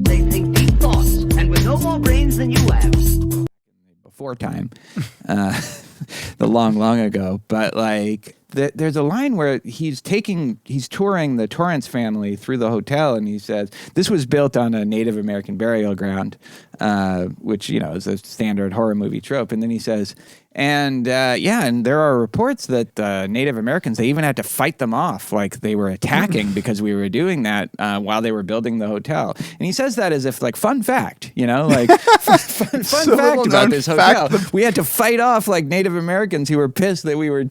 They think deep thoughts, and with no more brains than you have. Before time, the long ago. But like, there's a line where he's touring the Torrance family through the hotel, and he says this was built on a Native American burial ground, which is a standard horror movie trope. And then he says, and there are reports that Native Americans, they even had to fight them off, like they were attacking because we were doing that while they were building the hotel. And he says that as if like fun fact, like fun fact about this hotel. We had to fight off like Native Americans who were pissed that we were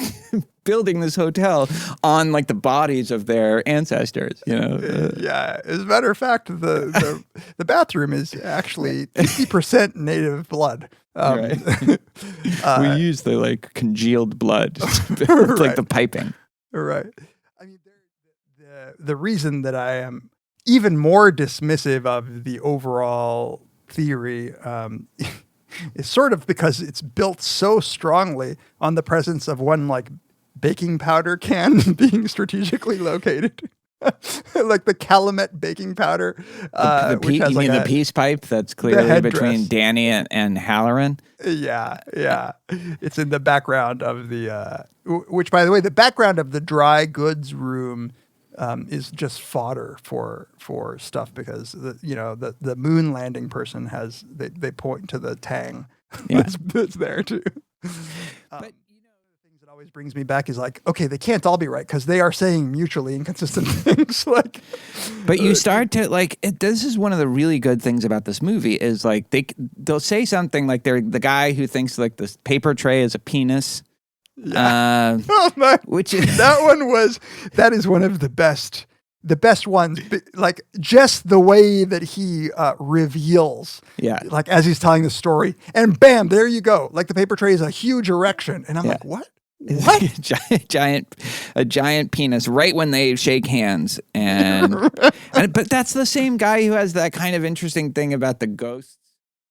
building this hotel on like the bodies of their ancestors. Yeah, as a matter of fact, the bathroom is actually 50% native blood. Right. We use the like congealed blood, it's like the piping. Right. I mean, the reason that I am even more dismissive of the overall theory is sort of because it's built so strongly on the presence of one like baking powder can being strategically located. Like the Calumet baking powder. Which has the peace pipe that's clearly between Danny and Halloran? Yeah. It's in the background of which, by the way, the background of the dry goods room is just fodder for stuff because the moon landing person they point to the tang that's there too. But always brings me back is like, okay, they can't all be right because they are saying mutually inconsistent things. Like, but you start to like this is one of the really good things about this movie is like they'll say something like they're the guy who thinks like this paper tray is a penis. Yeah. That is one of the best ones, like just the way that he reveals, like as he's telling the story, and bam, there you go. Like the paper tray is a huge erection, and I'm like, what? What? a giant penis right when they shake hands, but that's the same guy who has that kind of interesting thing about the ghosts.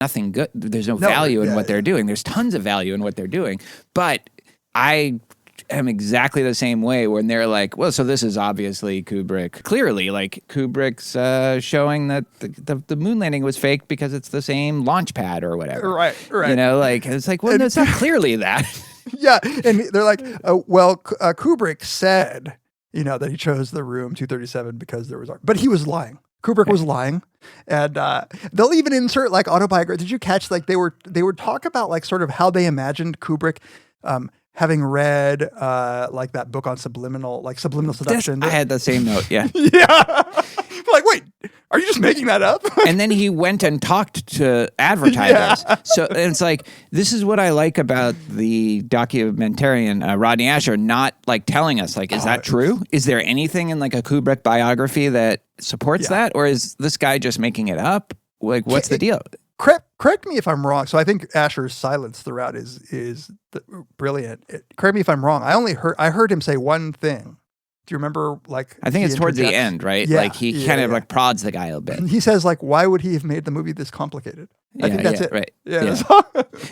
Nothing good. There's no value in what they're doing. There's tons of value in what they're doing, but I am exactly the same way when they're like, well, so this is obviously Kubrick. Clearly, like Kubrick's showing that the moon landing was fake because it's the same launch pad or whatever. Right. Like it's like, well, no, it's not clearly that. Yeah, and they're like, Kubrick said, that he chose the room 237 because there was art, but he was lying. Kubrick was lying, and they'll even insert like autobiography. Did you catch like they would talk about like sort of how they imagined Kubrick having read like that book on subliminal seduction? I had the same note. Yeah. Yeah. Like, wait, are you just making that up? And then he went and talked to advertisers. Yeah. So and it's like, this is what I like about the documentarian Rodney Asher not like telling us like, is that true? Is there anything in like a Kubrick biography that supports that? Or is this guy just making it up? Like, what's the deal? Correct me if I'm wrong. So I think Asher's silence throughout is brilliant. Correct me if I'm wrong. I heard him say one thing. Do you remember, like... I think it's towards the end, right? Yeah, like, he kind of, like, prods the guy a bit. He says, like, why would he have made the movie this complicated? I think that's it. Right. Yeah.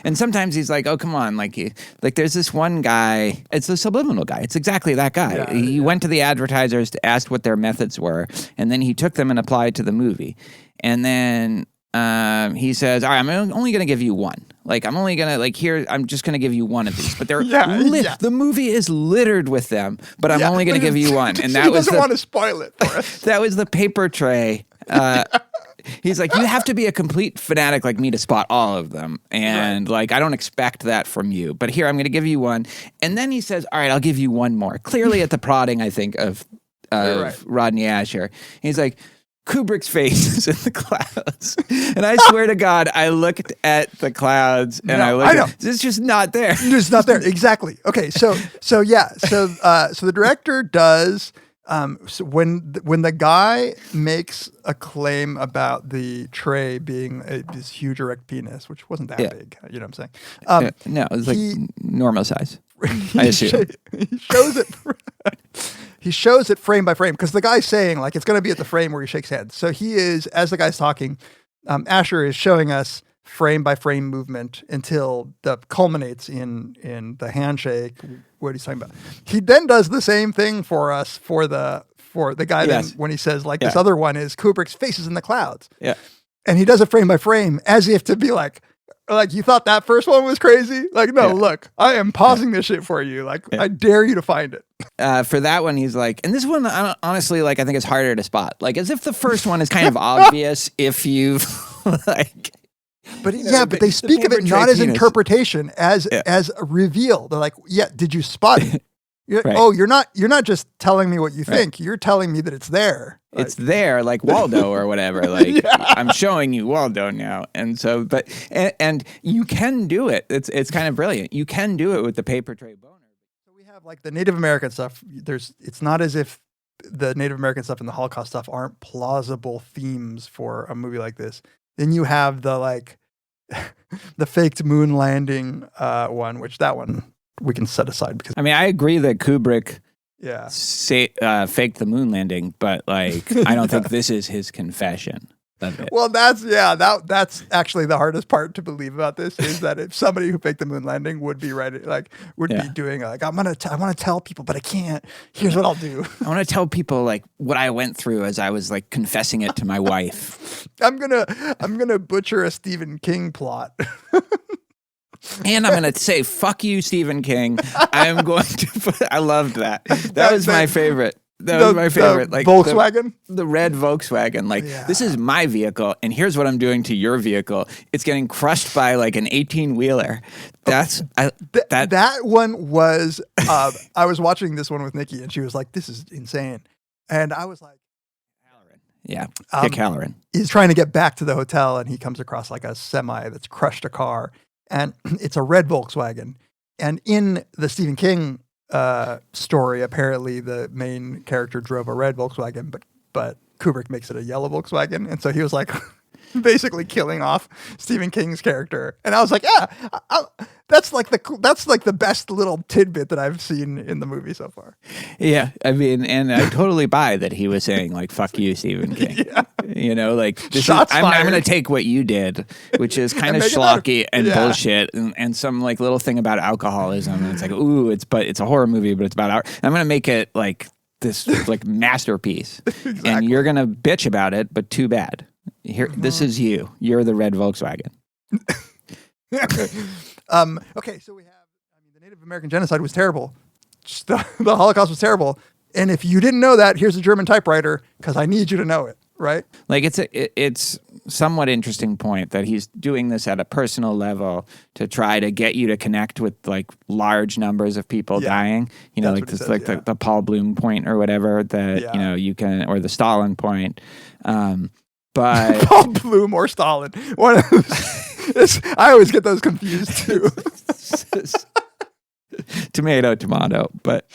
And sometimes he's like, oh, come on. Like, there's this one guy. It's the subliminal guy. It's exactly that guy. Yeah, he went to the advertisers to ask what their methods were, and then he took them and applied to the movie. And then... he says, all right, I'm only going to give you one. Like, I'm only going to, like, here, I'm just going to give you one of these. But they're the movie is littered with them, but I'm only going to give you one. And that he doesn't want to spoil it for us. That was the paper tray. He's like, you have to be a complete fanatic like me to spot all of them. And, like, I don't expect that from you. But here, I'm going to give you one. And then he says, all right, I'll give you one more. Clearly at the prodding, I think, of Rodney Asher. He's like, Kubrick's face is in the clouds. And I swear to God, I looked at the clouds and it's just not there. It's not there. Exactly. Okay. So the director does, so when the guy makes a claim about the tray being this huge erect penis, which wasn't that big, you know what I'm saying? No, it was like normal size. I assume. He shows it. He shows it frame by frame because the guy's saying like it's going to be at the frame where he shakes hands. So he is, as the guy's talking, Asher is showing us frame by frame movement until that culminates in the handshake. What he's talking about. He then does the same thing for us for the guy. Then when he says like this other one is Kubrick's face is in the clouds. Yeah. And he does it frame by frame as if to be like you thought that first one was crazy. Like, no, look, I am pausing this shit for you. Like, I dare you to find it. For that one, he's like, and this one, honestly, like, I think it's harder to spot. Like, as if the first one is kind of obvious if you've like. But but they speak of it not as interpretation, as a reveal. They're like, yeah, did you spot it? Right. Oh, you're not just telling me what you think. You're telling me that it's there. It's there, like Waldo or whatever. Like, I'm showing you Waldo now. And so, but, and you can do it. It's kind of brilliant. You can do it with the paper tray boner. So we have like the Native American stuff. It's not as if the Native American stuff and the Holocaust stuff aren't plausible themes for a movie like this. Then you have the like the faked moon landing one, which that one we can set aside because I mean, I agree that Kubrick faked the moon landing, but like I don't think this is his confession of it. Well, that's actually the hardest part to believe about this is that if somebody who faked the moon landing would be be doing like I want to tell people, but I can't. Here's what I'll do. I want to tell people like what I went through as I was like confessing it to my wife. I'm gonna butcher a Stephen King plot. And I'm going to say, fuck you, Stephen King. I'm going to I loved that. That was my favorite. That was my favorite. Like Volkswagen? The red Volkswagen. Like, this is my vehicle, and here's what I'm doing to your vehicle. It's getting crushed by like an 18-wheeler. That one was, I was watching this one with Nikki, and she was like, this is insane. And I was like, yeah, Dick Halloran. He's trying to get back to the hotel, and he comes across like a semi that's crushed a car. And it's a red Volkswagen. And in the Stephen King story, apparently the main character drove a red Volkswagen, but Kubrick makes it a yellow Volkswagen. And so he was like basically killing off Stephen King's character. And I was like, that's like the best little tidbit that I've seen in the movie so far. Yeah, I mean, and I totally buy that he was saying like, fuck you, Stephen King. You know, like I'm going to take what you did, which is kind of schlocky and bullshit and some like little thing about alcoholism. And it's like, ooh, it's a horror movie, but it's about I'm going to make it like this like masterpiece. Exactly. And you're going to bitch about it, but too bad. Here, this is you. You're the red Volkswagen. Okay, so we have. The Native American genocide was terrible. The Holocaust was terrible. And if you didn't know that, here's a German typewriter because I need you to know it. Right? Like it's somewhat interesting point that he's doing this at a personal level to try to get you to connect with like large numbers of people dying. You know, like this, like the Paul Bloom point or whatever that you know you can, or the Stalin point. But Paul Bloom or Stalin. One of those, I always get those confused too. Tomato, but